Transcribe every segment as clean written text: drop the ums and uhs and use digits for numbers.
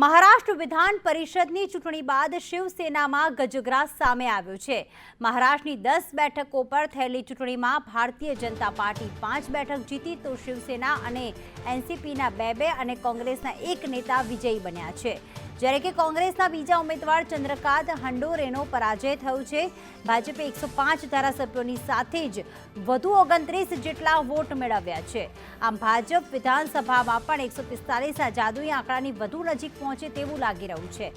મહારાષ્ટ્ર વિધાન પરિષદની ચૂંટણી બાદ શિવસેનામાં ગજગરાજ સામે આવ્યો છે। મહારાષ્ટ્રની 10 બેઠકો પર થયેલી ચૂંટણીમાં ભારતીય જનતા પાર્ટી 5 બેઠક જીતી તો શિવસેના અને એનસીપીના 2 અને કોંગ્રેસના 1 નેતા વિજયી બન્યા છે, જ્યારે કે કોંગ્રેસના બીજા ઉમેદવાર ચંદ્રકાંત હંડોરેનો પરાજય થયો છે। ભાજપે 105 ધારાસભ્યોની સાથે જ વધુ 29 જેટલા વોટ મેળવ્યા છે। આમ ભાજપ વિધાનસભામાં પણ 145 આ જાદુઈ આંકડાની વધુ નજીક પહોંચે તેવું લાગી રહ્યું છે।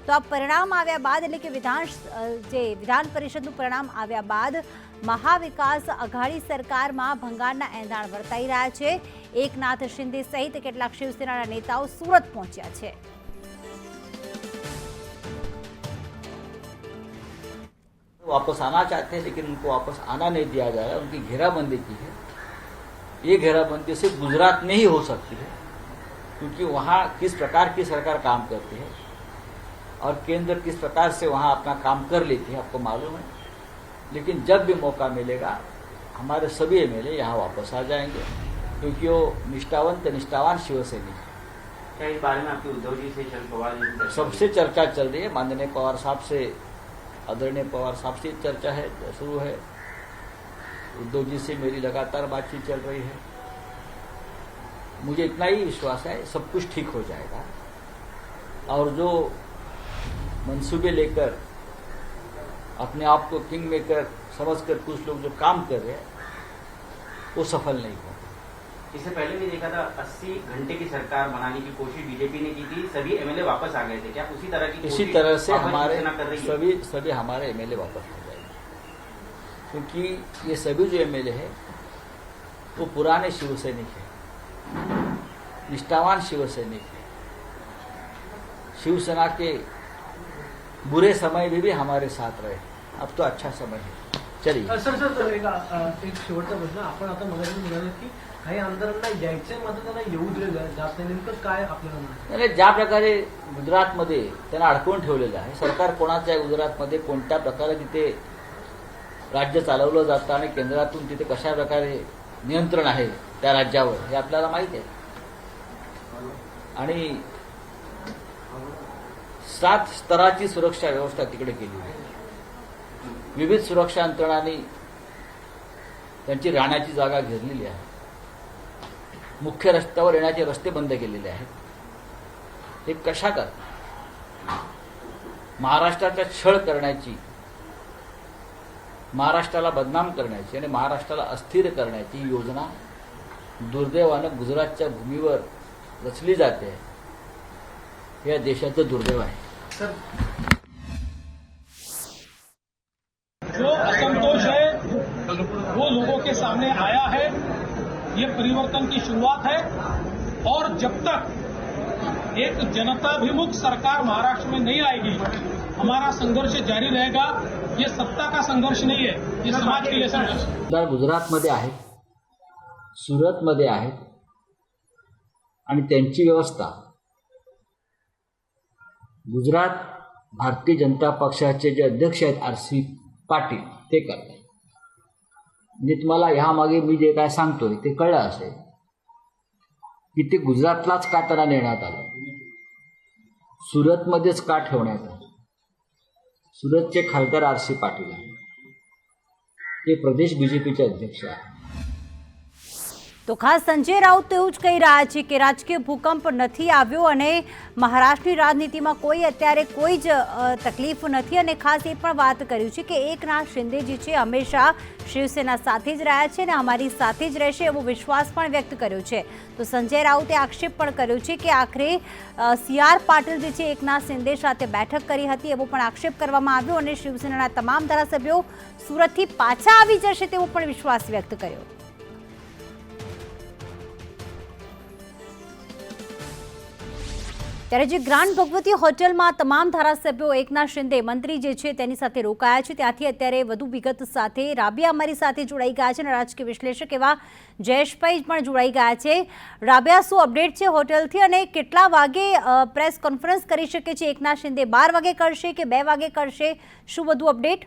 તો આ પરિણામ આવ્યા બાદ એટલે કે વિધાન પરિષદનું પરિણામ આવ્યા બાદ મહાવિકાસ આઘાડી સરકારમાં ભંગારના એંધાણ વર્તાઈ રહ્યા છે। એકનાથ શિંદે સહિત કેટલાક શિવસેનાના નેતાઓ સુરત પહોંચ્યા છે। वापस आना चाहते हैं लेकिन उनको वापस आना नहीं दिया जा रहा है। उनकी घेराबंदी की है। ये घेराबंदी सिर्फ गुजरात में ही हो सकती है, क्योंकि वहाँ किस प्रकार की सरकार काम करती है और केंद्र किस प्रकार से वहाँ अपना काम कर लेती है आपको मालूम है। लेकिन जब भी मौका मिलेगा हमारे सभी एमएलए यहाँ वापस आ जाएंगे, क्योंकि वो निष्ठावान शिवसैनिक है। क्या इस बारे में आपकी उद्धव जी से शरद पवार जी सबसे चर्चा चल रही है। माननीय पवार साहब से, आदरणीय पवार साहब से चर्चा है, शुरू है। उद्धव जी से मेरी लगातार बातचीत चल रही है। मुझे इतना ही विश्वास है सब कुछ ठीक हो जाएगा और जो मंसूबे लेकर अपने आप को किंग मेकर समझकर कुछ लोग जो काम कर रहे हैं वो सफल नहीं हो। इससे पहले भी देखा था 80 घंटे की सरकार बनाने की कोशिश बीजेपी ने की थी, सभी एमएलए वापस आ गए थे। क्या उसी तरह की इसी तरह से हमारे सभी सभी हमारे एमएलए वापस आ जाएंगे, क्योंकि ये सभी जो एमएलए है वो पुराने शिवसैनिक है, निष्ठावान शिवसैनिक है। शिवसेना के बुरे समय में भी हमारे साथ रहे। अब तो अच्छा समय है। चलिए सर एक शेवटचा प्रश्न। आपण आता मगाशी म्हणाले की काही आमदारांना यायचंय मात्र त्यांना येऊ दिलं जात नाही, नेमकं काय आपल्याला म्हणायचं? ज्या प्रकारे गुजरातमध्ये त्यांना अडकवून ठेवलेलं आहे सरकार, कोणाचं आहे गुजरातमध्ये, कोणत्या प्रकारे तिथे राज्य चालवलं जातं आणि केंद्रातून तिथे कशा प्रकारे नियंत्रण आहे त्या राज्यावर हे आपल्याला माहित आहे। आणि 7 स्तराची सुरक्षा व्यवस्था तिकडे केली आहे। विविध सुरक्षा यंत्रणांनी त्यांची राहण्याची जागा घेरलेली आहे। मुख्य रस्त्यावर येण्याचे रस्ते बंद केलेले आहेत। हे कशा करतात? महाराष्ट्राचा छळ करण्याची, महाराष्ट्राला बदनाम करण्याची आणि महाराष्ट्राला अस्थिर करण्याची योजना दुर्दैवानं गुजरातच्या भूमीवर रचली जाते। या देशाचं दुर्दैव आहे। सर जो असंतोष है वो लोगों के सामने आया है। ये परिवर्तन की शुरुआत है और जब तक एक जनताभिमुख सरकार महाराष्ट्र में नहीं आएगी हमारा संघर्ष जारी रहेगा। ये सत्ता का संघर्ष नहीं है, ये समाज के लिए संघर्ष है। गुजरातमध्ये आहेत, सुरतमध्ये आहेत आणि त्यांची व्यवस्था गुजरात भारतीय जनता पक्षाचे जे अध्यक्ष आहेत आर.सी. पाटील ते करतात। म्हणजे तुम्हाला ह्यामागे मी जे काय सांगतोय ते कळलं असेल की ते गुजरातलाच का त्यांना नेण्यात आलं, सुरतमध्येच का ठेवण्यात आलं। सुरतचे खासदार आर.सी. पाटील आहेत, ते प्रदेश बीजेपीचे अध्यक्ष आहेत। तो खास संजय राउत तो એવું જ કહી રહ્યા છે કે રાજકીય ભૂકંપ નથી આવ્યો અને મહારાષ્ટ્રની રાજનીતિમાં કોઈ અત્યારે કોઈ જ તકલીફ નથી। અને ખાસ એ પણ વાત કર્યું છે કે એકનાથ શિંદે જે છે હંમેશા શિવસેના સાથે જ રહ્યા છે અને અમારી સાથે જ રહેશે એવો વિશ્વાસ પણ વ્યક્ત કર્યો છે। તો સંજય રાઉતે આક્ષેપ પણ કર્યો છે કે આખરે સી.આર. પાટીલ જે છે એકનાથ શિંદે સાથે બેઠક કરી હતી એવો પણ આક્ષેપ કરવામાં આવ્યો અને શિવસેનાના તમામ ધારાસભ્યો સુરતથી પાછા આવી જશે તેવો પણ વિશ્વાસ વ્યક્ત કર્યો। ત્યારે જે ગ્રાન્ડ ભગવતી હોટલમાં તમામ ધારાસભ્યો એકનાથ શિંદે મંત્રી જે છે તેની સાથે રોકાયા છે, ત્યાંથી અત્યારે વધુ વિગત સાથે રાબિયા અમારી સાથે જોડાઈ ગયા છે અને રાજકીય વિશ્લેષક એવા જયેશભાઈ પણ જોડાઈ ગયા છે। રાબિયા, શું અપડેટ છે હોટલથી અને કેટલા વાગે પ્રેસ કોન્ફરન્સ કરી શકે છે એકનાથ શિંદે? 12 વાગે કરશે કે 2 વાગે કરશે? શું વધુ અપડેટ?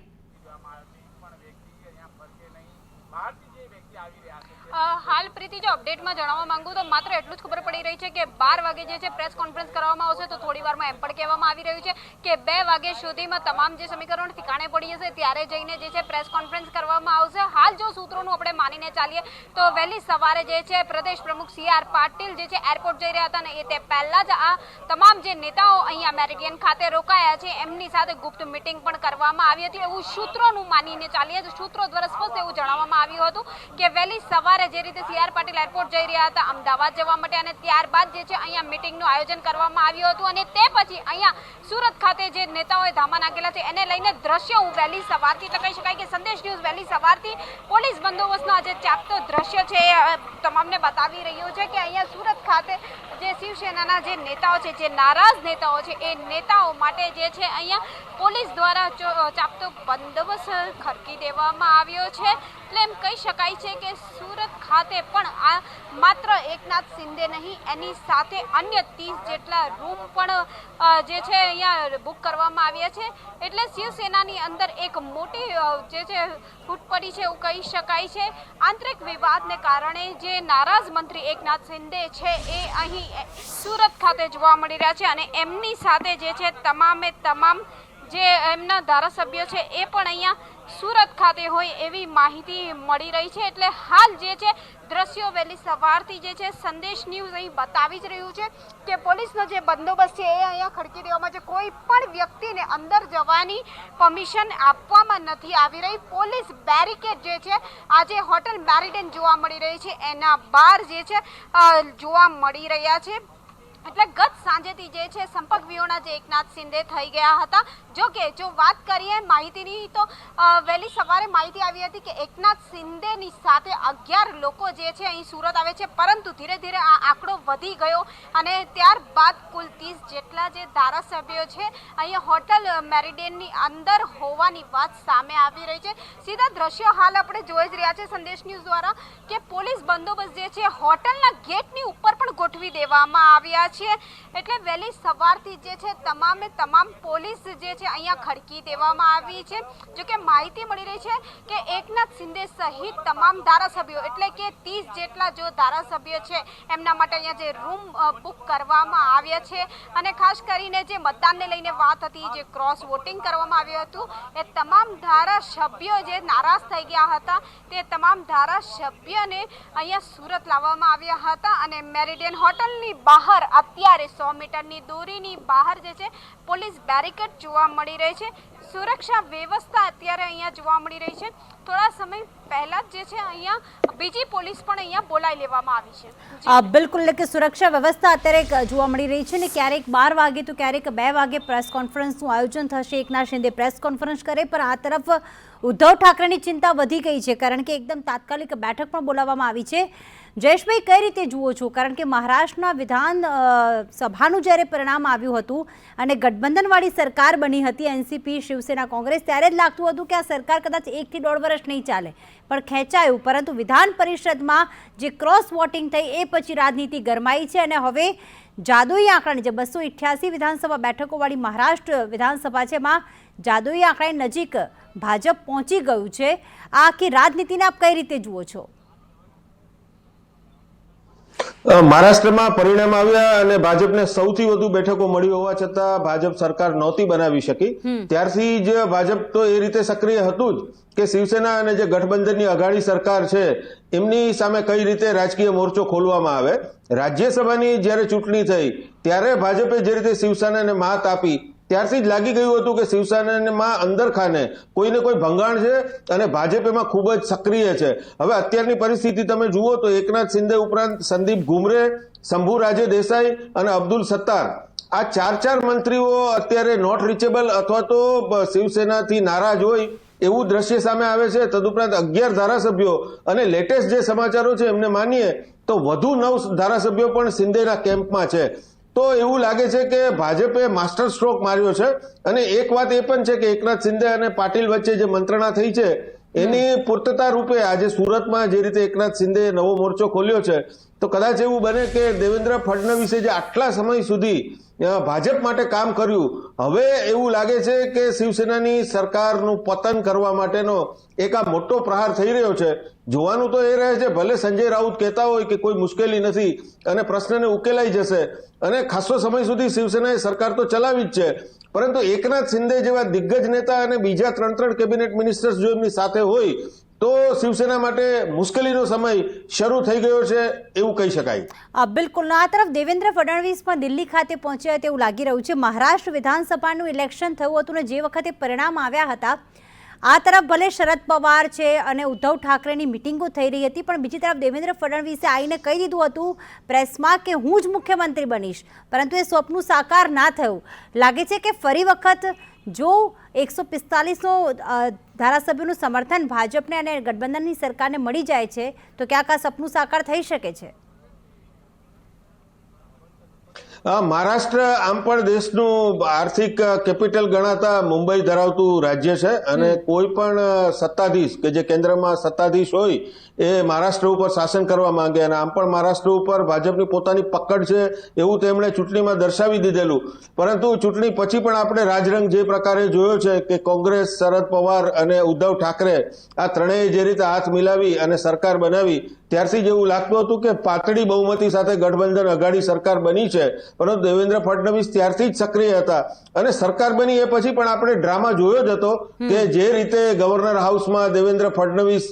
હાલ પ્રીતિ જો અપડેટમાં જણાવવા માંગુ તો માત્ર એટલું જ ખબર પડી રહી છે કે 12 વાગે જે છે પ્રેસ કોન્ફરન્સ કરવામાં આવશે, તો થોડી વારમાં એમ પણ કહેવામાં આવી રહ્યું છે કે 2 વાગે સુધીમાં તમામ જે સમીકરણ ઠીકાણે પડી જશે ત્યારે જઈને જે છે પ્રેસ કોન્ફરન્સ કરવામાં આવશે. હાલ જો સૂત્રોનું આપણે માનીને ચાલીએ તો વહેલી સવારે જે છે પ્રદેશ પ્રમુખ CR પાટીલ જે છે એરપોર્ટ જઈ રહ્યા હતા અને તે પહેલા જ આ તમામ જે નેતાઓ અહીંયા મેરિડિયન ખાતે રોકાયા છે એમની સાથે ગુપ્ત મીટિંગ પણ કરવામાં આવી હતી એવું સૂત્રોનું માનીને ચાલીએ તો સૂત્રો દ્વારા સ્પષ્ટ એવું જણાવવામાં આવ્યું હતું કે વહેલી સવારે જે રીતે CR પાટીલ એરપોર્ટ જઈ રહ્યા હતા અમદાવાદ જવા માટે અને ત્યારબાદ જે છે અહીંયા મીટિંગનું આયોજન કરવામાં આવ્યું હતું અને તે પછી અહીંયા સુરત ખાતે જે નેતાઓએ ધામા નાખેલા છે એને લઈને દ્રશ્યો હું વહેલી સવારથી એટલે કહી શકાય કે સંદેશ ન્યૂઝ વહેલી સવારથી પોલીસ બંદોબસ્તનો આજે ચાપતો દ્રશ્ય છે તમામને બતાવી રહ્યો છે કે અહીંયા સુરત ખાતે જે શિવસેનાના જે નેતાઓ છે, જે નારાજ નેતાઓ છે, એ નેતાઓ માટે જે છે અહીંયા પોલીસ દ્વારા ચાપતો બંદોબસ્ત ખડકી દેવામાં આવ્યો છે. એટલે એમ કહી શકાય છે કે સુરત ખાતે પણ આ માત્ર એકનાથ શિંદે નહીં એની સાથે અન્ય 30 જેટલા રૂમ પણ જે છે અહીંયા બુક કરવામાં આવ્યા છે. એટલે શિવસેનાની અંદર એક મોટી જે છે ફૂટ પડી છે એવું કહી શકાય છે. આંતરિક વિવાદને કારણે જે નારાજ મંત્રી એકનાથ શિંદે છે એ અહીં સુરત ખાતે જોવા મળી રહ્યા છે અને એમની સાથે જે છે તમામે તમામ જે એમના ધારાસભ્યો છે એ પણ અહીંયા સુરત ખાતે હોય એવી માહિતી મળી રહી છે. એટલે હાલ જે છે દ્રશ્યો વહેલી સવારથી જે છે સંદેશ ન્યૂઝ અહીં બતાવી જ રહ્યું છે કે પોલીસનો જે બંદોબસ્ત છે એ અહીંયા ખડકી દેવામાં છે. કોઈ પણ વ્યક્તિને અંદર જવાની પરમિશન આપવામાં નથી આવી રહી. પોલીસ બેરિકેડ જે છે આજે હોટલ મેરિડિયન જોવા મળી રહી છે એના બહાર જે છે જોવા મળી રહ્યા છે. એટલે ગત સાંજેથી જે છે સંપર્ક વિહોણા જે એકનાથ શિંદે થઈ ગયા હતા. જો વાત કરીએ માહિતીની તો વહેલી સવારે માહિતી આવી હતી કે એકનાથ શિંદેની સાથે 11 લોકો જે છે અહીં સુરત આવે છે, પરંતુ ધીરે ધીરે આ આંકડો વધી ગયો અને ત્યારબાદ કુલ 30 જેટલા જે ધારાસભ્યો છે અહીંયા હોટલ મેરિડિયનની અંદર હોવાની વાત સામે આવી રહી છે. સીધા દ્રશ્યો હાલ આપણે જોઈ જ રહ્યા છે સંદેશ ન્યૂઝ દ્વારા કે પોલીસ બંદોબસ્ત જે છે હોટલના ગેટની ઉપર પણ ગોઠવી દેવામાં આવ્યા છે. એટલે વહેલી સવારથી જે છે તમામ પોલીસ જે છે અહીંયા ખડકી દેવામાં આવી છે. જો કે માહિતી મળી રહી છે કે એકનાથ શિંદે સહિત તમામ ધારાસભ્યો એટલે કે 30 જેટલા જો ધારાસભ્યો છે એમના માટે અહીંયા જે રૂમ બુક કરવામાં આવ્યા છે અને ખાસ કરીને જે મતદાનને લઈને વાત હતી, જે ક્રોસ વોટિંગ કરવામાં આવ્યું હતું, એ તમામ ધારાસભ્યો જે નારાજ થઈ ગયા હતા તે તમામ ધારાસભ્યોને અહીંયા સુરત લાવવામાં આવ્યા હતા અને મેરિડિયન હોટલની બહાર અત્યારે 100 મીટરની દૂરીની બહાર જે છે પોલીસ બેરિકેડ જોવા મળી રહી છે. સુરક્ષા વ્યવસ્થા અત્યારે અહીંયા જોવા મળી રહી છે. થોડા સમય પહેલા જે છે અહીંયા બીજી પોલીસ પણ અહીંયા બોલાવી લેવામાં આવી છે. બિલકુલ, એટલે કે સુરક્ષા વ્યવસ્થા અત્યારે જોવા મળી રહી છે ને ક્યારેક 12 વાગે તો ક્યારેક 2 વાગે પ્રેસ કોન્ફરન્સનું આયોજન થશે. એકનાથ શિંદે પ્રેસ કોન્ફરન્સ કરે, પણ આ તરફ ઉદ્ધવ ઠાકરેની ચિંતા વધી ગઈ છે કારણ કે એકદમ તાત્કાલિક બેઠક પણ બોલાવવામાં આવી છે. જયેશભાઈ, કઈ રીતે જુઓ છો? કારણ કે મહારાષ્ટ્રના વિધાન સભાનું જ્યારે પરિણામ આવ્યું હતું અને ગઠબંધનવાળી સરકાર બની હતી NCP, શિવસેના, કોંગ્રેસ, ત્યારે જ લાગતું હતું કે આ સરકાર કદાચ 1 થી 1.5 વર્ષ નહીં ચાલે, પણ ખેંચાયું. પરંતુ વિધાન પરિષદમાં જે ક્રોસ વોટિંગ થઈ એ પછી રાજનીતિ ગરમાઈ છે અને હવે જાદુઈ આંકડાની જે 288 વિધાનસભા બેઠકોવાળી મહારાષ્ટ્ર વિધાનસભા છે એમાં જાદુઈ આંકડાની નજીક ભાજપ પહોંચી ગયું છે. આ આખી રાજનીતિને આપ કઈ રીતે જુઓ છો? મહારાષ્ટ્રમાં પરિણામ આવ્યા અને ભાજપને સૌથી વધુ બેઠકો મળી હોવા છતાં ભાજપ સરકાર નહોતી બનાવી શકી. ત્યારથી જ ભાજપ તો એ રીતે સક્રિય હતું જ કે શિવસેના અને જે ગઠબંધનની અઘાડી સરકાર છે એમની સામે કઈ રીતે રાજકીય મોરચો ખોલવામાં આવે. રાજ્યસભાની જ્યારે ચૂંટણી થઈ ત્યારે ભાજપે જે રીતે શિવસેનાને માત આપી ત્યારથી જ લાગી ગયું હતું કે શિવસેનામાં અંદર ખાને કોઈને કોઈ ભંગાણ છે અને ભાજપ એમાં ખૂબ જ સક્રિય છે. હવે અત્યારની પરિસ્થિતિ તમે જુઓ તો એકનાથ શિંદે ઉપરાંત સંદીપ ઘુમરે, શંભુ રાજે દેસાઈ અને અબ્દુલ સત્તાર, આ 4 મંત્રીઓ અત્યારે નોટ રીચેબલ અથવા તો શિવસેનાથી નારાજ હોય એવું દ્રશ્ય સામે આવે છે. તદુપરાંત 11 ધારાસભ્યો અને લેટેસ્ટ જે સમાચારો છે એમને માનીએ તો વધુ 9 ધારાસભ્યો પણ શિંદેના કેમ્પમાં છે. તો એવું લાગે છે કે ભાજપે માસ્ટર સ્ટ્રોક માર્યો છે. અને એક વાત એ પણ છે કે એકનાથ શિંદે અને પાટીલ વચ્ચે જે મંત્રણા થઈ છે એની પૂર્તતા રૂપે આજે સુરતમાં જે રીતે એકનાથ શિંદે નવો મોરચો ખોલ્યો છે તો કદાચ એવું બને કે દેવેન્દ્ર ફડણવીસે જે આટલા સમય સુધી ભાજપ માટે કામ કર્યું. હવે એવું લાગે છે કે શિવસેનાની સરકારનું પતન કરવા માટેનો એક આ મોટો પ્રહાર થઈ રહ્યો છે. જોવાનું તો એ રહે છે, ભલે સંજય રાઉત કહેતા હોય કે કોઈ મુશ્કેલી નથી અને પ્રશ્નને ઉકેલાઈ જશે અને ખાસો સમય સુધી શિવસેનાએ સરકાર તો ચલાવી જ છે, પરંતુ એકનાથ શિંદે જેવા દિગ્ગજ નેતા અને બીજા 3 કેબિનેટ મિનિસ્ટર્સ જો એમની સાથે હોય તો શિવસેના માટે મુશ્કેલીનો સમય શરૂ થઈ ગયો છે એવું કહી શકાય. બિલકુલ. આ તરફ દેવેન્દ્ર ફડણવીસ પણ દિલ્હી ખાતે પહોંચ્યા તેવું લાગી રહ્યું છે. મહારાષ્ટ્ર વિધાનસભાનું ઇલેક્શન થયું હતું ને જે વખતે પરિણામ આવ્યા હતા, આ તરફ ભલે શરદ પવાર છે અને ઉદ્ધવ ઠાકરેની મિટિંગો થઈ રહી હતી, પણ બીજી તરફ દેવેન્દ્ર ફડણવીસે આવીને કહી દીધું હતું પ્રેસમાં કે હું જ મુખ્યમંત્રી બનીશ, પરંતુ એ સ્વપ્ન સાકાર ના થયું. લાગે છે કે ફરી વખત જો 145નો ધારાસભ્યોનું સમર્થન ભાજપને અને ગઠબંધનની સરકારને મળી જાય છે તો ક્યાંક આ સપનું સાકાર થઈ શકે છે. મહારાષ્ટ્ર આમ પણ દેશનું આર્થિક કેપિટલ ગણાતા મુંબઈ ધરાવતું રાજ્ય છે અને કોઈ પણ સત્તાધીશ કે જે કેન્દ્રમાં સત્તાધીશ હોય એ મહારાષ્ટ્ર ઉપર શાસન કરવા માંગે અને આમ પણ મહારાષ્ટ્ર ઉપર ભાજપની પોતાની પકડ છે એવું તેમણે ચૂંટણીમાં દર્શાવી દીધેલું. પરંતુ ચૂંટણી પછી પણ આપણે રાજરંગ જે પ્રકારે જોયો છે કે કોંગ્રેસ, શરદ પવાર અને ઉદ્ધવ ઠાકરે આ ત્રણેય જે રીતે હાથ મિલાવી અને સરકાર બનાવી ત્યારથી જ એવું લાગતું હતું કે પાતળી બહુમતી સાથે ગઠબંધન અઘાડી સરકાર બની છે. પરંતુ દેવેન્દ્ર ફડણવીસ ત્યારથી જ સક્રિય હતા અને સરકાર બની એ પછી પણ આપણે ડ્રામા જોયો જ હતો કે જે રીતે ગવર્નર હાઉસમાં દેવેન્દ્ર ફડણવીસ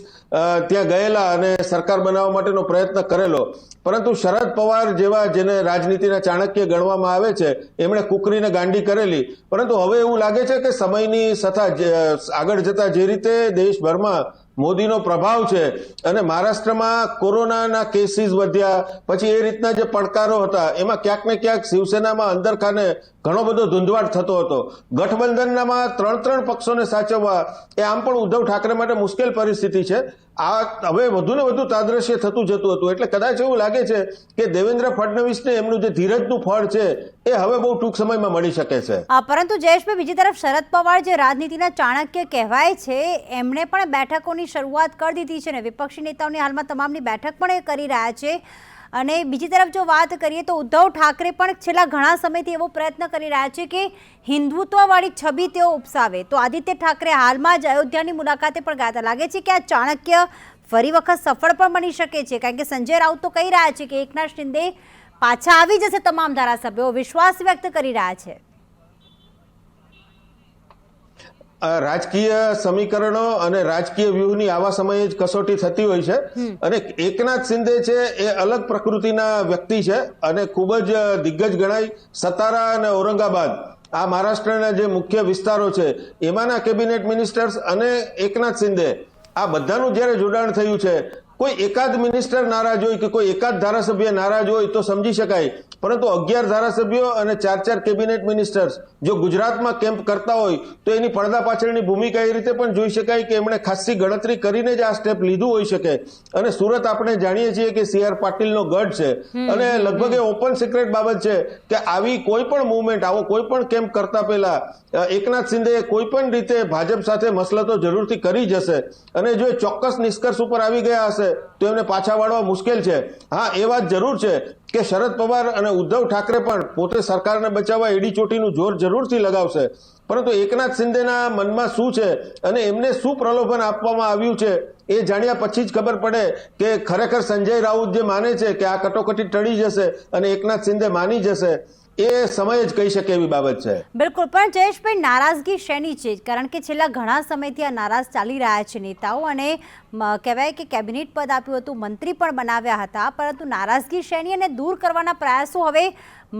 ત્યાં ગયેલા અને સરકાર બનાવવા માટેનો પ્રયત્ન કરેલો, પરંતુ શરદ પવાર જેવા જેને રાજનીતિના ચાણક્ય ગણવામાં આવે છે એમણે કુકરીને ગાંડી કરેલી. પરંતુ હવે એવું લાગે છે કે સમયની સાથે આગળ જતા જે રીતે દેશભરમાં મોદીનો પ્રભાવ છે અને મહારાષ્ટ્રમાં કોરોનાના કેસીસ વધ્યા પછી એ રીતના જે પડકારો હતા એમાં ક્યાંક ને ક્યાંક શિવસેનામાં અંદરખાને ઘણો બધો ધૂંધવાટ થતો હતો. ગઠબંધનમાં 3 પક્ષોને સાચવવા એ આમ પણ ઉદ્ધવ ઠાકરે માટે મુશ્કેલ પરિસ્થિતિ છે. આ હવે વધુ ને વધુ તાદ્રશ્ય થતું જતું હતું એટલે કદાચ એવું લાગે છે કે દેવેન્દ્ર ફડણવીસને એમનું જે ધીરજનું ફળ છે એ હવે બહુ ટૂંક સમયમાં મળી શકે છે. પરંતુ જયેશભાઈ, બીજી તરફ શરદ પવાર જે રાજનીતિના ચાણક્ય કહેવાય છે એમણે પણ બેઠકોની શરૂઆત કરી દીધી છે ને વિપક્ષી નેતાઓની હાલમાં તમામની બેઠક પણ એ કરી રહ્યા છે. અને બીજી તરફ જો વાત કરીએ તો ઉદ્ધવ ઠાકરે પણ છેલ્લા ઘણા સમયથી એવો પ્રયત્ન કરી રહ્યા છે કે હિન્દુત્વવાળી છબી તેઓ ઉપસાવે. તો આદિત્ય ઠાકરે હાલમાં જ અયોધ્યાની મુલાકાતે પણ ગયા હતા. લાગે છે કે આ ચાણક્ય ફરી વખત સફળ પણ બની શકે છે, કારણ કે સંજય રાઉત તો કહી રહ્યા છે કે એકનાથ શિંદે પાછા આવી જશે. તમામ ધારાસભ્યો વિશ્વાસ વ્યક્ત કરી રહ્યા છે. રાજકીય સમીકરણો અને રાજકીય વ્યૂહની આવા સમયે જ કસોટી થતી હોય છે અને એકનાથ શિંદે છે એ અલગ પ્રકૃતિના વ્યક્તિ છે અને ખૂબ જ દિગ્ગજ ગણાય. સતારા અને ઔરંગાબાદ આ મહારાષ્ટ્રના જે મુખ્ય વિસ્તારો છે એમાંના કેબિનેટ મિનિસ્ટર્સ અને એકનાથ શિંદે આ બધાનું જ્યારે જોડાણ થયું છે, કોઈ એકાદ મિનિસ્ટર નારાજ હોય કે કોઈ એકાદ ધારાસભ્ય નારાજ હોય તો સમજી શકાય, પરંતુ 11 ધારાસભ્યો અને 4 કેબિનેટ મિનિસ્ટર્સ જો ગુજરાતમાં કેમ્પ કરતા હોય તો એની પડદા પાછળની ભૂમિકા એ રીતે પણ જોઈ શકાય કે એમણે ખાસી ગણતરી કરીને જ આ સ્ટેપ લીધું હોઈ શકે. અને સુરત આપણે જાણીએ છીએ કે CR પાટીલનો ગઢ છે અને લગભગ એ ઓપન સિક્રેટ બાબત છે કે આવી કોઈ પણ મુવમેન્ટ, આવો કોઈ પણ કેમ્પ કરતા પહેલા એકનાથ શિંદે કોઈ પણ રીતે ભાજપ સાથે મસલતો જરૂરથી કરી જશે અને જો એ ચોક્કસ નિષ્કર્ષ ઉપર આવી ગયા હશે તો એમને પાછા વાળવા મુશ્કેલ છે. હા, એ વાત જરૂર છે કે શરદ પવાર અને ઉદ્ધવ ઠાકરે પણ પોતે સરકારને બચાવવા એડી ચોટીનું જોર જરૂરથી લગાવશે, પરંતુ એકનાથ શિંદેના મનમાં શું છે અને એમને શું પ્રલોભન આપવામાં આવ્યું છે એ જાણ્યા પછી જ ખબર પડે કે ખરેખર સંજય રાઉત જે માને છે કે આ કટોકટી ટળી જશે અને એકનાથ શિંદે માની જશે એ સમય જ કહી શકે એવી બાબત છે. બિલકુલ. પણ જયેશભાઈ, નારાજગી શેની છે? કારણ કે છેલ્લા ઘણા સમયથી આ નારાજ ચાલી રહ્યા છે નેતાઓ અને કહેવાય કે કેબિનેટ પદ આપ્યું હતું, મંત્રી પણ બનાવ્યા હતા, પરંતુ નારાજગી શેની અને દૂર કરવાના પ્રયાસો હવે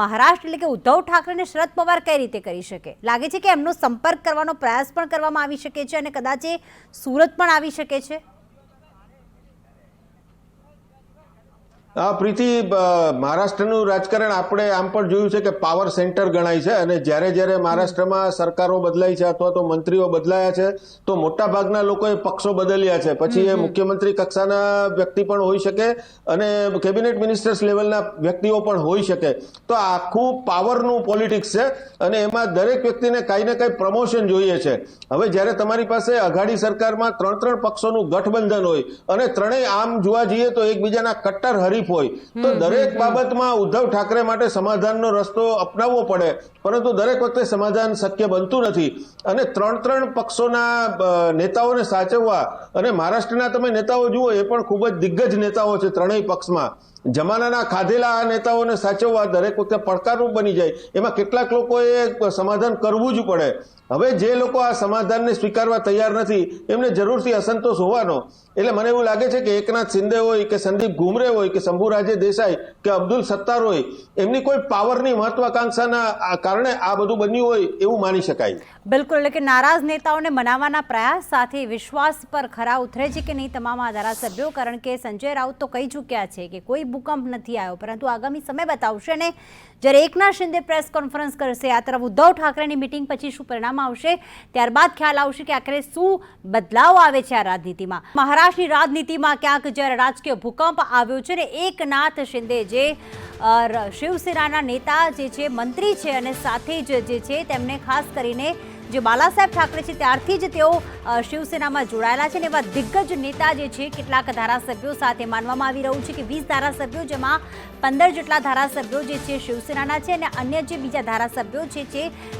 મહારાષ્ટ્ર એટલે કે ઉદ્ધવ ઠાકરે અને શરદ પવાર કઈ રીતે કરી શકે? લાગે છે કે એમનો સંપર્ક કરવાનો પ્રયાસ પણ કરવામાં આવી શકે છે અને કદાચ એ સુરત પણ આવી શકે છે. પ્રીતિ, મહારાષ્ટ્રનું રાજકારણ આપણે આમ પણ જોયું છે કે પાવર સેન્ટર ગણાય છે અને જ્યારે મહારાષ્ટ્રમાં સરકારો બદલાઈ છે અથવા તો મંત્રીઓ બદલાયા છે તો મોટા ભાગના લોકોએ પક્ષો બદલ્યા છે. પછી એ મુખ્યમંત્રી કક્ષાના વ્યક્તિ પણ હોઈ શકે અને કેબિનેટ મિનિસ્ટર્સ લેવલના વ્યક્તિઓ પણ હોઈ શકે. તો આખું પાવરનું પોલિટિક્સ છે અને એમાં દરેક વ્યક્તિને કાંઈ ને કાંઈ પ્રમોશન જોઈએ છે. હવે જ્યારે તમારી પાસે અઘાડી સરકારમાં 3 પક્ષોનું ગઠબંધન હોય અને ત્રણેય આમ જોવા જઈએ તો એકબીજાના કટ્ટર હરીફ તકલીફ હોય તો દરેક બાબતમાં ઉદ્ધવ ઠાકરે માટે સમાધાનનો રસ્તો અપનાવવો પડે, પરંતુ દરેક વખતે સમાધાન શક્ય બનતું નથી. અને ત્રણ પક્ષોના નેતાઓને સાચવવા, અને મહારાષ્ટ્રના તમે નેતાઓ જુઓ એ પણ ખૂબ જ દિગ્ગજ નેતાઓ છે ત્રણેય પક્ષમાં. જમાનાના ખાધેલા આ નેતાઓને સાચવવા દરેક વખતે પડકારરૂપ બની જાય. એમાં કેટલાક લોકોએ સમાધાન કરવું જ પડે. હવે જે લોકો આ સમાધાનને સ્વીકારવા તૈયાર નથી એમને જરૂરથી અસંતોષ હોવાનો. એટલે મને એવું લાગે છે કે એકનાથ શિંદે હોય કે સંદીપ ઘુમરે હોય કે શંભુરાજે દેસાઈ કે અબ્દુલ સત્તાર હોય, એમની કોઈ પાવરની મહત્વાકાંક્ષાના કારણે આ બધું બન્યું હોય એવું માની શકાય. બિલકુલ, એટલે કે નારાજ નેતાઓને મનાવવાના પ્રયાસ સાથે વિશ્વાસ પર ખરા ઉતરે છે કે નહીં તમામ આ ધારાસભ્યો? કારણ કે સંજય રાઉત તો કહી ચૂક્યા છે કે કોઈ ભૂકંપ નથી આવ્યો, પરંતુ આગામી સમય બતાવશે. અને જ્યારે એકનાથ શિંદે પ્રેસ કોન્ફરન્સ કરશે, આ તરફ ઉદ્ધવ ઠાકરેની મિટિંગ પછી શું પરિણામ આવશે, ત્યારબાદ ખ્યાલ આવશે કે આખરે શું બદલાવ આવે છે આ રાજનીતિમાં. મહારાષ્ટ્રની રાજનીતિમાં ક્યાંક જ્યારે રાજકીય ભૂકંપ આવ્યો છે ને એકનાથ શિંદે જે શિવસેનાના નેતા જે છે, મંત્રી છે, અને સાથે જ જે છે તેમને ખાસ કરીને જે બાલાસાહેબ ઠાકરે છે ત્યારથી જ તેઓ શિવસેનામાં જોડાયેલા છે. ને એવા દિગ્ગજ નેતા જે છે કેટલાક ધારાસભ્યો સાથે માનવામાં આવી રહ્યું છે કે 20 ધારાસભ્યો, જેમાં 15 જેટલા ધારાસભ્યો જે છે શિવસેનાના છે અને અન્ય જે બીજા ધારાસભ્યો છે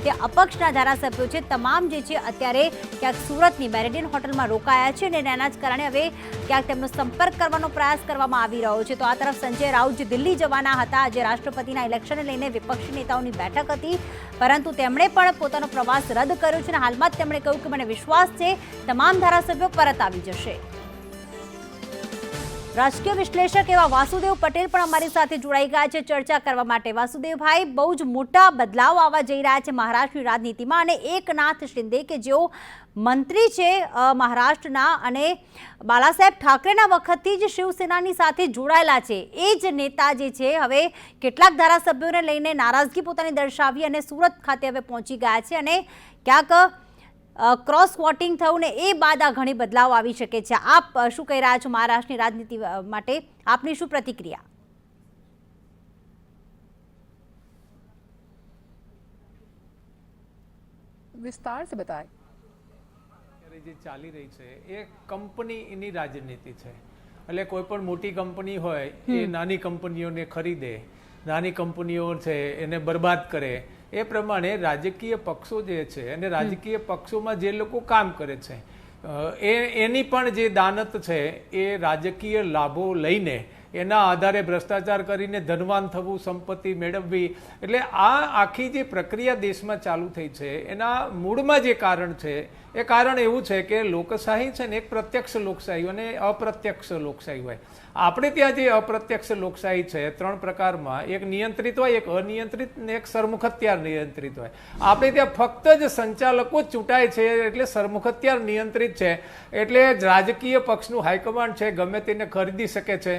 તે અપક્ષના ધારાસભ્યો છે. તમામ જે છે અત્યારે ક્યાંક સુરતની મેરિડિયન હોટલમાં રોકાયા છે અને એના જ કારણે હવે ક્યાંક તેમનો સંપર્ક કરવાનો પ્રયાસ કરવામાં આવી રહ્યો છે. તો આ તરફ સંજય રાઉત જે દિલ્હી જવાના હતા, આજે રાષ્ટ્રપતિના ઇલેક્શનને લઈને વિપક્ષી નેતાઓની બેઠક હતી, પરંતુ તેમણે પણ પોતાનો પ્રવાસ રદ કર્યો છે અને હાલમાં જ તેમણે કહ્યું કે મને વિશ્વાસ છે તમામ ધારાસભ્યો પરત આવી જશે. રાજકીય વિશ્લેષક એવા વાસુદેવ પટેલ પણ અમારી સાથે જોડાઈ ગયા છે ચર્ચા કરવા માટે. વાસુદેવભાઈ, બહુ જ મોટા બદલાવ આવવા જઈ રહ્યા છે મહારાષ્ટ્રની રાજનીતિમાં, અને એકનાથ શિંદે કે જેઓ મંત્રી છે મહારાષ્ટ્રના અને બાલાસાહેબ ઠાકરેના વખતથી જ શિવસેનાની સાથે જોડાયેલા છે, એ જ નેતા જે છે હવે કેટલાક ધારાસભ્યોને લઈને નારાજગી પોતાની દર્શાવી અને સુરત ખાતે હવે પહોંચી ગયા છે. અને ક્યાંક ક્રોસ વોટિંગ થયું ને એ બાદ આ ઘણી બદલાવ આવી શકે છે. આપ શું કહી રહ્યા છો મહારાષ્ટ્રની રાજનીતિ માટે? આપની શું પ્રતિક્રિયા? વિસ્તાર સે બતાય. જે ચાલી રહી છે એ કંપનીની રાજનીતિ છે. એટલે કોઈ પણ મોટી કંપની હોય એ નાની કંપનીઓને ખરીદે, નાની કંપનીઓ છે એને બરબાદ કરે. એ પ્રમાણે રાજકીય પક્ષો જે છે અને રાજકીય પક્ષોમાં જે લોકો કામ કરે છે એની પણ જે દાનત છે એ રાજકીય લાભો લઈને એના આધારે ભ્રષ્ટાચાર કરીને ધનવાન થવું, સંપત્તિ મેળવવી. એટલે આ આખી જે પ્રક્રિયા દેશમાં ચાલુ થઈ છે એના મૂળમાં જે કારણ છે એ કારણ એવું છે કે લોકશાહી છે ને એક પ્રત્યક્ષ લોકશાહી અને અપ્રત્યક્ષ લોકશાહી હોય. આપણે ત્યાં જે અપ્રત્યક્ષ લોકશાહી છે 3 પ્રકારમાં, એક નિયંત્રિત હોય, એક અનિયંત્રિત ને એક સરમુખત્યાર નિયંત્રિત હોય. આપણે ત્યાં ફક્ત જ સંચાલકો જ ચૂંટાય છે એટલે સરમુખત્યાર નિયંત્રિત છે. એટલે રાજકીય પક્ષનું હાઈકમાન્ડ છે ગમે તેને ખરીદી શકે છે.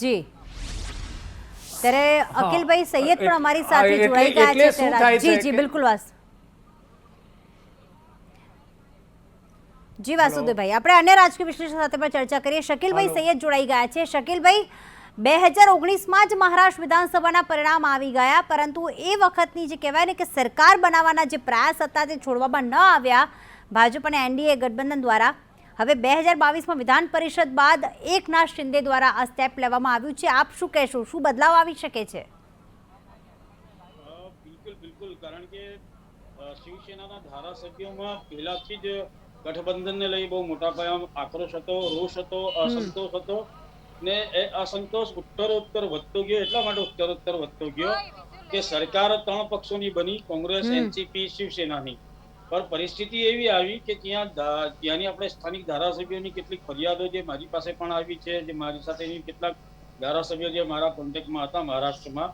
જી, ત્યારે અકિલભાઈ સૈયદ પણ અમારી સાથે જોડાઈ ગયા છે. જી જી બિલકુલ જી વાસુદેવભાઈ, આપણે અન્ય રાજકીય વિશ્લેષક સાથે પણ ચર્ચા કરીએ. શકીલભાઈ સૈયદ જોડાઈ ગયા છે. શકીલભાઈ, 2019માં જ મહારાષ્ટ્ર વિધાનસભાના પરિણામ આવી ગયા, પરંતુ એ વખતની જે કહેવાય ને કે સરકાર બનાવવાના જે પ્રયાસ હતા તે છોડવામાં ન આવ્યા ભાજપ અને એનડીએ ગઠબંધન દ્વારા. હવે 2022માં વિધાન પરિષદ બાદ એકનાથ શિંદે દ્વારા આ સ્ટેપ લેવામાં આવ્યું છે. આપ શું કહેશો, શું બદલાવ આવી શકે છે? બિલકુલ, કારણ કે શિવસેનાના ધારાસભ્યોમાં પહેલાથી જ ગઠબંધનને લઈ બહુ મોટા પાયામાં આક્રોશ હતો, રોષ હતો, અસંતોષ હતો ને એ અસંતોષ ઉત્તરોત્તર વધતો ગયો. એટલા માટે ઉત્તરોત્તર વધતો ગયો કે સરકાર 3 પક્ષોની બની, કોંગ્રેસ, એનસીપી, શિવસેનાની. પણ પરિસ્થિતિ એવી આવી કે ત્યાંની આપણે સ્થાનિક ધારાસભ્યોની કેટલીક ફરિયાદો જે મારી પાસે પણ આવી છે, જે મારી સાથેની કેટલાક ધારાસભ્યો જે મારા કોન્ટેક્ટમાં હતા મહારાષ્ટ્રમાં,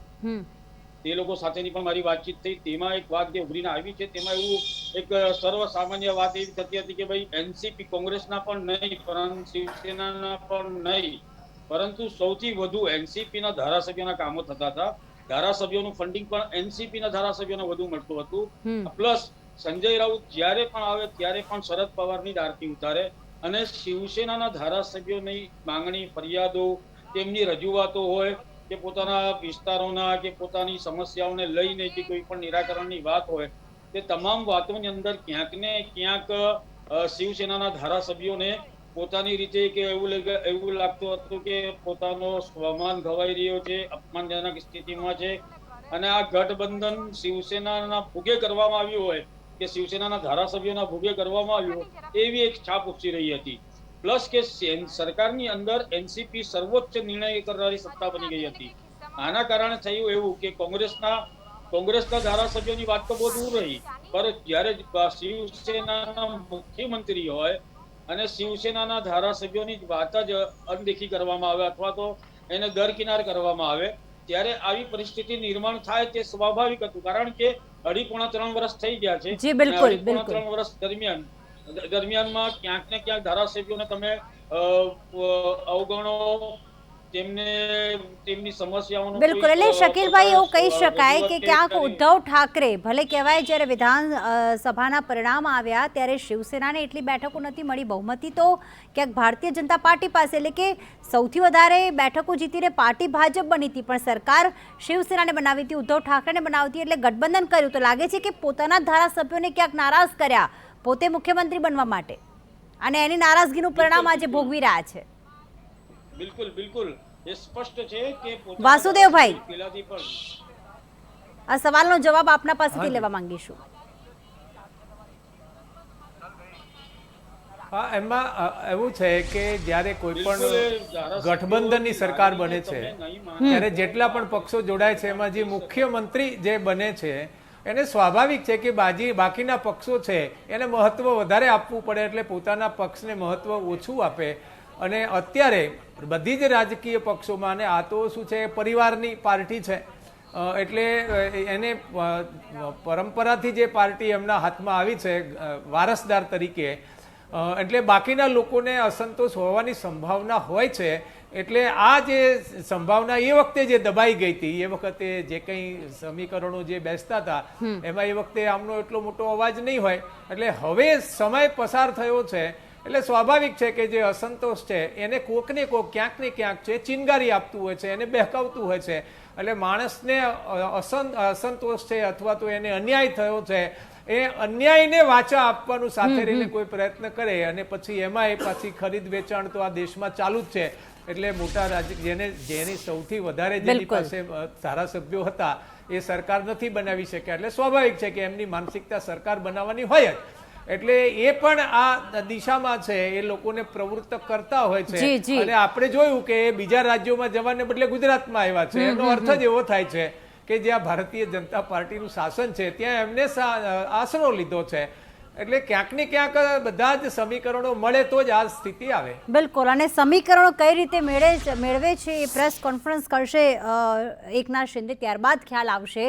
તે લોકો સાથેની પણ મારી વાતચીત થઈ. તેમાં એક વાત જે ઉભરીને આવી છે, તેમાં એવું એક સર્વસામાન્ય વાત એવી થતી હતી કે ભાઈ એનસીપી કોંગ્રેસના પણ નહીં, પરંતુ શિવસેનાના પણ નહીં, પરંતુ સૌથી વધુ એનસીપીના ધારાસભ્યોના કામો થતા હતા. ધારાસભ્યોનું ફંડિંગ પણ એનસીપીના ધારાસભ્યોને વધુ મળતું હતું. પ્લસ સંજય રાઉત જ્યારે પણ આવે ત્યારે પણ શરદ પવારની આરતી ઉતારે અને શિવસેનાના ધારાસભ્યોની માંગણી, ફરિયાદો, તેમની રજૂઆતો હોય કે પોતાના વિસ્તારોના કે પોતાની સમસ્યાઓને લઈને જે કોઈ પણ નિરાકરણની વાત હોય, તે તમામ વાતોની અંદર ક્યાંક ને ક્યાંક શિવસેનાના ધારાસભ્યોને પોતાની રીતે કે એવું લાગતું હતું કે પોતાનો સ્વમાન ઘવાઈ રહ્યો છે, અપમાનજનક સ્થિતિમાં છે અને આ ગઠબંધન શિવસેનાના ભોગે કરવામાં આવ્યું હોય કે શિવસેનાના ધારાસભ્યોના ભોગે કરવામાં આવ્યું હોય એવી એક છાપ ઉપસી રહી હતી. પ્લસ કે સરકારની અંદર એનસીપી સર્વોચ્ચ નિર્ણય કરનારી સત્તા બની ગઈ હતી. આના કારણે થયું એવું કે કોંગ્રેસના ધારાસભ્યોની વાત તો બહુ દૂર રહી, પણ જ્યારે શિવસેનાના મુખ્યમંત્રી હોય અને શિવસેનાના ધારાસભ્યોની વાત જ અનદેખી કરવામાં આવે અથવા તો એને દરકિનાર કરવામાં આવે ત્યારે આવી પરિસ્થિતિ નિર્માણ થાય તે સ્વાભાવિક હતું. કારણ કે 2.5-3 વર્ષ થઈ ગયા છે. જી બિલકુલ 2.5-3 વર્ષ દરમિયાનમાં ક્યાંક ને ક્યાંક ધારાસભ્યોને તમે અવગણો, તેમની સમસ્યાઓનો બિલકુલ. એટલે શકીલભાઈ એવું કહી શકાય કે ક્યાંક ઉદ્ધવ ઠાકરે ભલે કહેવાય જ્યારે વિધાનસભાના પરિણામ આવ્યા ત્યારે શિવસેનાને એટલી બેઠકો નથી મળી, બહુમતી તો ક્યાંક ભારતીય જનતા પાર્ટી પાસે, એટલે કે સૌથી વધારે બેઠકો જીતીને પાર્ટી ભાજપ બની હતી, પણ સરકાર શિવસેનાને બનાવી હતી, ઉદ્ધવ ઠાકરેને બનાવી હતી, એટલે ગઠબંધન કર્યું. તો લાગે છે કે પોતાના ધારાસભ્યોને ક્યાંક નારાજ કર્યા પોતે મુખ્યમંત્રી બનવા માટે અને એની નારાજગીનું પરિણામ આજે ભોગવી રહ્યા છે. બિલકુલ એ સ્પષ્ટ છે કે વાસુદેવભાઈ, આ સવાલનો જવાબ આપના પાસેથી લેવા માંગીશું. હા, એમાં એવું છે કે જ્યારે કોઈ પણ ગઠબંધનની સરકાર બને છે ત્યારે જેટલા પણ પક્ષો જોડાય છે એમાં જે મુખ્યમંત્રી જે બને છે એને સ્વાભાવિક છે કે બાકીના પક્ષો છે એને મહત્વ વધારે આપવું પડે, એટલે પોતાના પક્ષને મહત્વ ઓછું આપે. અને અત્યારે બધી જ રાજકીય પક્ષોમાં, અને આ તો શું છે, પરિવારની પાર્ટી છે, એટલે એને પરંપરાથી જે પાર્ટી એમના હાથમાં આવી છે વારસદાર તરીકે, એટલે બાકીના લોકોને અસંતોષ હોવાની સંભાવના હોય છે. એટલે આ જે સંભાવના એ વખતે જે દબાઈ ગઈ હતી, એ વખતે જે કંઈ સમીકરણો જે બેસતા હતા એમાં એ વખતે આમનો એટલો મોટો અવાજ નહીં હોય. એટલે હવે સમય પસાર થયો છે એટલે સ્વાભાવિક છે કે જે અસંતોષ છે એને કોકને કોક ક્યાંક ને ક્યાંક છે ચિનગારી આપતું હોય છે, એને બહેકાવતું હોય છે. એટલે માણસને અસંતોષ છે અથવા તો એને અન્યાય થયો છે, એ અન્યાયને વાચા આપવાનું સાથે રહીને કોઈ પ્રયત્ન કરે અને પછી એમાં એ પાછી ખરીદ વેચાણ તો આ દેશમાં ચાલુ જ છે. એટલે મોટા જેની સૌથી વધારે જેની પાસે ધારાસભ્યો હતા એ સરકાર નથી બનાવી શક્યા, એટલે સ્વાભાવિક છે કે એમની માનસિકતા સરકાર બનાવવાની હોય જ. એટલે એ પણ આ દિશામાં છે, એ લોકોને પ્રવૃત્ત કરતા હોય છે. અને આપણે જોયું કે બીજા રાજ્યોમાં જવાને બદલે ગુજરાતમાં આવ્યા છે. એનો અર્થ જ એવો થાય છે કે જ્યાં ભારતીય જનતા પાર્ટીનું શાસન છે ત્યાં એમને આશરો લીધો છે. એટલે ક્યાંક ને ક્યાંક બધા જ સમીકરણો મળે તો જ આ સ્થિતિ આવે. બિલકુલ. અને સમીકરણો કઈ રીતે મેળવે છે એ પ્રેસ કોન્ફરન્સ કરશે એકનાથ શિંદે, ત્યારબાદ ખ્યાલ આવશે.